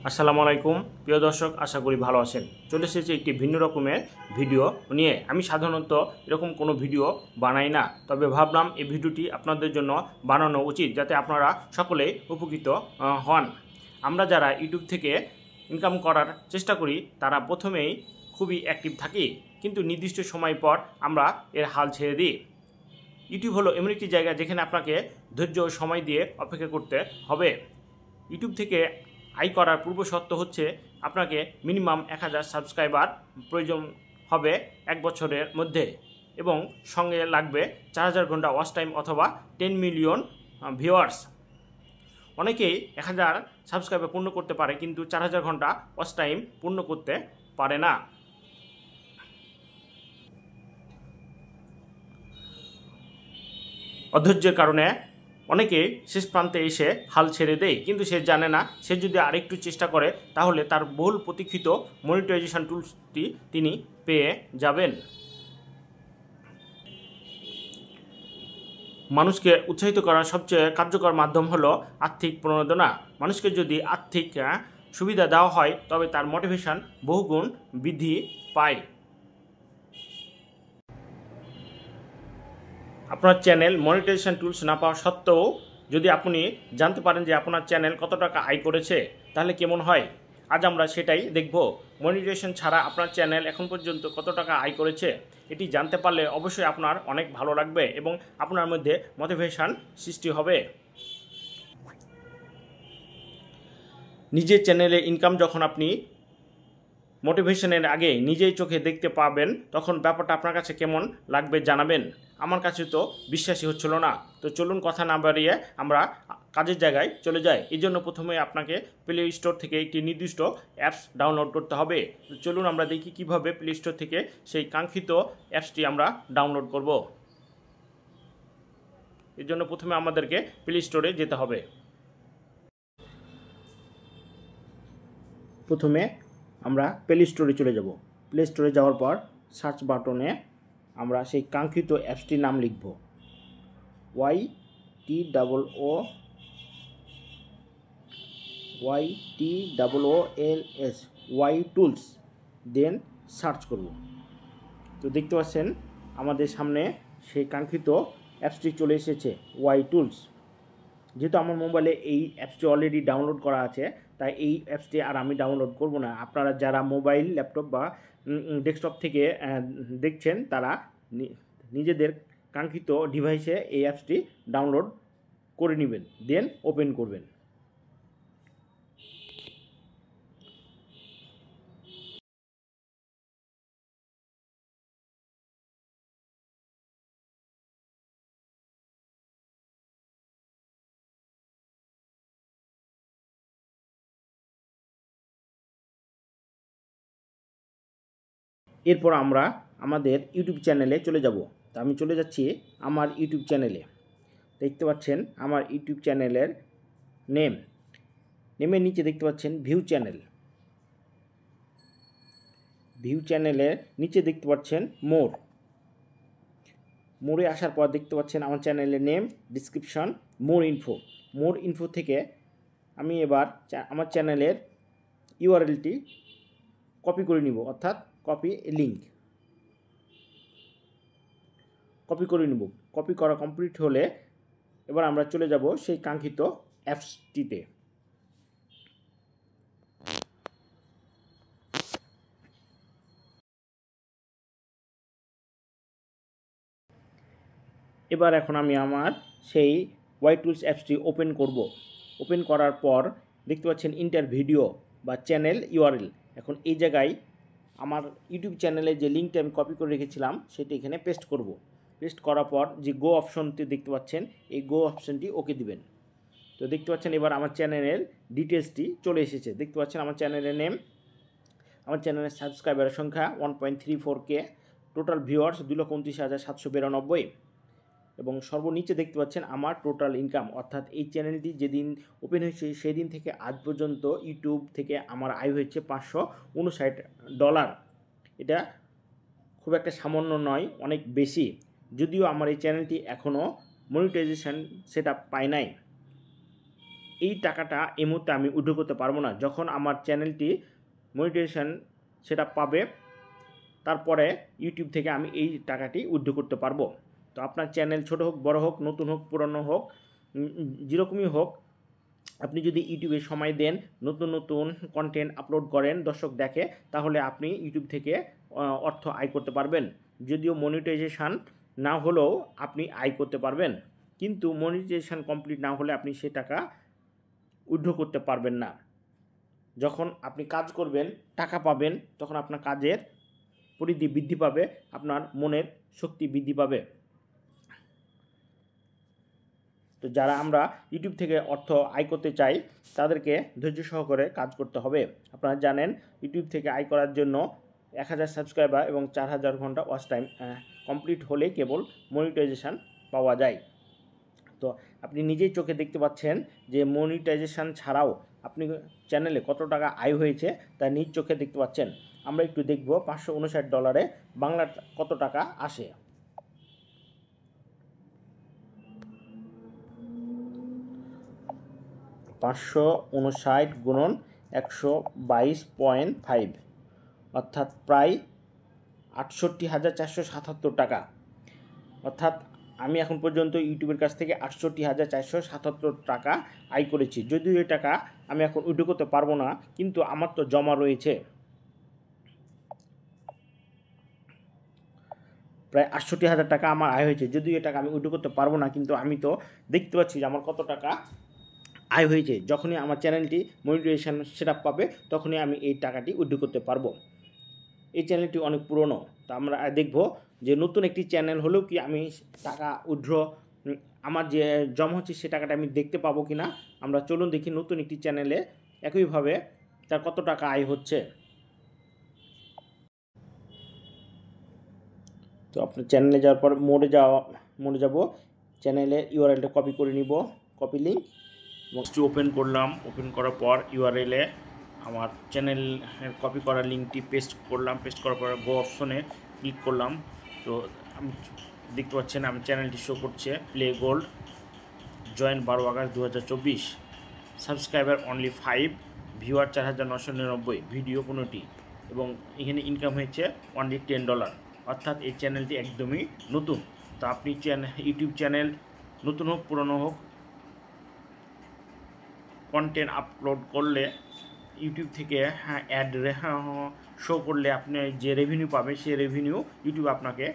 আসসালামু আলাইকুম প্রিয় দর্শক, আশা করি ভালো আছেন। চলে এসেছি একটি ভিন্ন রকমের ভিডিও নিয়ে। আমি সাধারণত এরকম কোনো ভিডিও বানাই না, তবে ভাবলাম এই ভিডিওটি আপনাদের জন্য বানানো উচিত, যাতে আপনারা সকলেই উপকৃত হন। আমরা যারা ইউটিউব থেকে ইনকাম করার চেষ্টা করি তারা প্রথমেই খুবই অ্যাক্টিভ থাকি, কিন্তু নির্দিষ্ট সময় পর আমরা এর হাল ছেড়ে দিই। ইউটিউব হলো এমন একটি জায়গা যেখানে আপনাকে ধৈর্য ও সময় দিয়ে অপেক্ষা করতে হবে। ইউটিউব থেকে আয় করার পূর্ব শর্ত হচ্ছে আপনাকে মিনিমাম 1000 সাবস্ক্রাইবার প্রয়োজন হবে 1 বছরের মধ্যে, এবং সঙ্গে লাগবে 4000 ঘন্টা ওয়াচ টাইম অথবা 10 মিলিয়ন ভিউয়ার্স। অনেকেই 1000 সাবস্ক্রাইবার পূর্ণ করতে পারে, কিন্তু 4000 ঘন্টা ওয়াচ টাইম পূর্ণ করতে পারে না। অধৈর্যের কারণে অনেকে শেষ প্রান্তে এসে হাল ছেড়ে দেয়, কিন্তু সে জানে না সে যদি আরেকটু চেষ্টা করে তাহলে তার বহুল প্রতীক্ষিত মনিটাইজেশন টুলসটি তিনি পেয়ে যাবেন। মানুষকে উৎসাহিত করার সবচেয়ে কার্যকর মাধ্যম হলো আর্থিক প্রণোদনা। মানুষকে যদি আর্থিক সুবিধা দেওয়া হয় তবে তার মোটিভেশন বহুগুণ বৃদ্ধি পায়। আপনার চ্যানেল মনিটাইজেশন টুলস না পাওয়া সত্ত্বেও যদি আপনি জানতে পারেন যে আপনার চ্যানেল কত টাকা আয় করেছে, তাহলে কেমন হয়? আজ আমরা সেটাই দেখব। মনিটাইজেশন ছাড়া আপনার চ্যানেল এখন পর্যন্ত কত টাকা আয় করেছে, এটি জানতে পারলে অবশ্যই আপনার অনেক ভালো লাগবে এবং আপনার মধ্যে মোটিভেশন সৃষ্টি হবে। নিজের চ্যানেলে ইনকাম যখন আপনি মোটিভেশনের আগে নিজেই চোখে দেখতে পাবেন, তখন ব্যাপারটা আপনার কাছে কেমন লাগবে জানাবেন। আমার কাছে তো বিশ্বাসই হচ্ছিল না। তো চলুন কথা না বাড়িয়ে আমরা কাজের জায়গায় চলে যাই। এই জন্য প্রথমে আপনাকে প্লে স্টোর থেকে একটি নির্দিষ্ট অ্যাপস ডাউনলোড করতে হবে। চলুন আমরা দেখি কিভাবে প্লে স্টোর থেকে সেই কাঙ্ক্ষিত অ্যাপসটি আমরা ডাউনলোড করব। এর জন্য প্রথমে আমাদেরকে প্লে স্টোরে যেতে হবে। প্রথমে আমরা প্লে স্টোরে চলে যাব। প্লে স্টোরে যাওয়ার পর সার্চ বাটনে আমরা সেই কাঙ্ক্ষিত অ্যাপসটির নাম লিখব, YTOOLS ওয়াই টুলস, দেন সার্চ করব। তো দেখতে পাচ্ছেন আমাদের সামনে সেই কাঙ্ক্ষিত অ্যাপসটি চলে এসেছে, ওয়াই টুলস। যেহেতু আমার মোবাইলে এই অ্যাপসটি অলরেডি ডাউনলোড করা আছে, তাই এই অ্যাপসটি আর আমি ডাউনলোড করব না। আপনারা যারা মোবাইল, ল্যাপটপ বা ডেস্কটপ থেকে দেখছেন তারা নিজেদের কাঙ্ক্ষিত ডিভাইসে এই অ্যাপসটি ডাউনলোড করে নেবেন, দেন ওপেন করবেন। এরপর আমরা আমাদের ইউটিউব চ্যানেলে চলে যাব। তো আমি চলে যাচ্ছি আমার ইউটিউব চ্যানেলে। দেখতে পাচ্ছেন আমার ইউটিউব চ্যানেলের নেমের নিচে দেখতে পাচ্ছেন ভিউ চ্যানেল। ভিউ চ্যানেলের নিচে দেখতে পাচ্ছেন মোরে আসার পর দেখতে পাচ্ছেন আমার চ্যানেলের নেম, ডিসক্রিপশন, মোর ইনফো থেকে আমি এবার আমার চ্যানেলের ইউআরএলটি কপি করে নিব, অর্থাৎ কপি লিঙ্ক কপি করে নিব। কপি করা কমপ্লিট হলে এবার আমরা চলে যাব সেই কাঙ্ক্ষিত অ্যাপসটিতে। এবার এখন আমি আমার সেই ওয়াই টুলস অ্যাপসটি ওপেন করব। ওপেন করার পর দেখতে পাচ্ছেন ইন্টার ভিডিও বা চ্যানেল ইউআরএল। এখন এই জায়গায় আমার ইউটিউব চ্যানেলে যে লিঙ্কটা আমি কপি করে রেখেছিলাম সেটি এখানে পেস্ট করব। পেস্ট করার পর যে গো অপশনটি দেখতে পাচ্ছেন, এই গো অপশনটি ওকে দিবেন। তো দেখতে পাচ্ছেন এবার আমার চ্যানেলের ডিটেলসটি চলে এসেছে। দেখতে পাচ্ছেন আমার চ্যানেলের নেম, আমার চ্যানেলের সাবস্ক্রাইবারের সংখ্যা 1.34K, টোটাল ভিউয়ার্স 2,29,792, এবং সর্বনিচে দেখতে পাচ্ছেন আমার টোটাল ইনকাম, অর্থাৎ এই চ্যানেলটি যেদিন ওপেন হয়েছে সেই দিন থেকে আজ পর্যন্ত ইউটিউব থেকে আমার আয় হয়েছে $559। এটা খুব একটা সামান্য নয়, অনেক বেশি। যদিও আমার এই চ্যানেলটি এখনও মনিটাইজেশন সেট আপ পায় নাই। এই টাকাটা এই মুহূর্তে আমি উইথড্র করতে পারবো না। যখন আমার চ্যানেলটি মনিটাইজেশন সেটা পাবে তারপরে ইউটিউব থেকে আমি এই টাকাটি উইথড্র করতে পারবো। তো আপনার চ্যানেল ছোট হোক, বড় হোক, নতুন হোক, পুরনো হোক, যেরকমই হোক, আপনি যদি ইউটিউবে সময় দেন, নতুন নতুন কন্টেন্ট আপলোড করেন, দর্শক দেখে, তাহলে আপনি ইউটিউব থেকে অর্থ আয় করতে পারবেন। যদিও মনিটাইজেশন না হলেও আপনি আয় করতে পারবেন, কিন্তু মনিটাইজেশন কমপ্লিট না হলে আপনি সে টাকা উইথড্র করতে পারবেন না। যখন আপনি কাজ করবেন, টাকা পাবেন, তখন আপনার কাজের পরিধি বৃদ্ধি পাবে, আপনার মনের শক্তি বৃদ্ধি পাবে। তো যারা আমরা ইউটিউব থেকে অর্থ আয় করতে চাই তাদেরকে ধৈর্য সহকারে কাজ করতে হবে। আপনারা জানেন ইউটিউব থেকে আয় করার জন্য 1000 সাবস্ক্রাইবার এবং 4000 ঘন্টা ওয়াচ টাইম কমপ্লিট হলে কেবল মনিটাইজেশন পাওয়া যায়। তো আপনি নিজেই চোখে দেখতে পাচ্ছেন যে মনিটাইজেশন ছাড়াও আপনি চ্যানেলে কত টাকা আয় হয়েছে তা নিজ চোখে দেখতে পাচ্ছেন। আমরা একটু দেখব $559 বাংলা কত টাকা আসে। $559 × 122.5 অর্থাৎ প্রায় ৬৮,৪৭৭ টাকা। অর্থাৎ আমি এখন পর্যন্ত ইউটিউবের কাছ থেকে ৬৮,৪৭৭ টাকা আয় করেছি। যদিও এই টাকা আমি এখন উইথড্র করতে পারবো না, কিন্তু আমার তো জমা রয়েছে প্রায় ৬৮,০০০ টাকা আমার আয় হয়েছে। যদিও এই টাকা আমি উইথড্র করতে পারবো না, কিন্তু আমি তো দেখতে পাচ্ছি যে আমার কত টাকা আয় হয়েছে। যখনই আমার চ্যানেলটি মনিটাইজেশন সেটআপ পাবে তখনই আমি এই টাকাটি উইথড্র করতে পারবো। এই চ্যানেলটি অনেক পুরনো, তো আমরা দেখব যে নতুন একটি চ্যানেল হলেও কি আমি টাকা উইথড্র আমার যে জমা হচ্ছে সে টাকাটা আমি দেখতে পাবো কি না। আমরা চলুন দেখি নতুন একটি চ্যানেলে একইভাবে তার কত টাকা আয় হচ্ছে। তো আপনার চ্যানেলে যাওয়ার পর মোডে যাব, চ্যানেলে ইউআরএলটা কপি করে নিব, কপি লিঙ্ক, এবং ওপেন করলাম। ওপেন করার পর ইউআরএলে আমার চ্যানেলের কপি করা লিঙ্কটি পেস্ট করলাম। পেস্ট করার পর গো অপশনে ক্লিক করলাম। তো আমি দেখতে পাচ্ছেন আমার চ্যানেলটি শো করছে play gold, join 12 August 2024, subscriber only 5, viewer 4999, video 15টি, এবং এখানে ইনকাম হয়েছে অনলি $10। অর্থাৎ এই চ্যানেলটি একদমই নতুন। তো আপনি ইউটিউব চ্যানেল নতুন হোক, পুরনো হোক, কন্টেন্ট আপলোড করলে ইউটিউব থেকে অ্যাড শো করলে আপনি যে রেভিনিউ পাবেন সেই রেভিনিউ ইউটিউব আপনাকে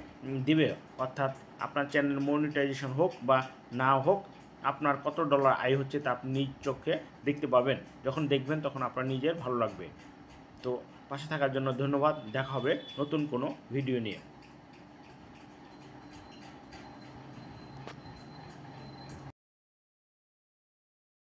দিবে। অর্থাৎ আপনার চ্যানেল মনিটাইজেশন হোক বা না হোক, আপনার কত ডলার আয় হচ্ছে তা আপনি নিজ চোখে দেখতে পাবেন। যখন দেখবেন তখন আপনার নিজের ভালো লাগবে। তো পাশে থাকার জন্য ধন্যবাদ। দেখা হবে নতুন কোনো ভিডিও নিয়ে।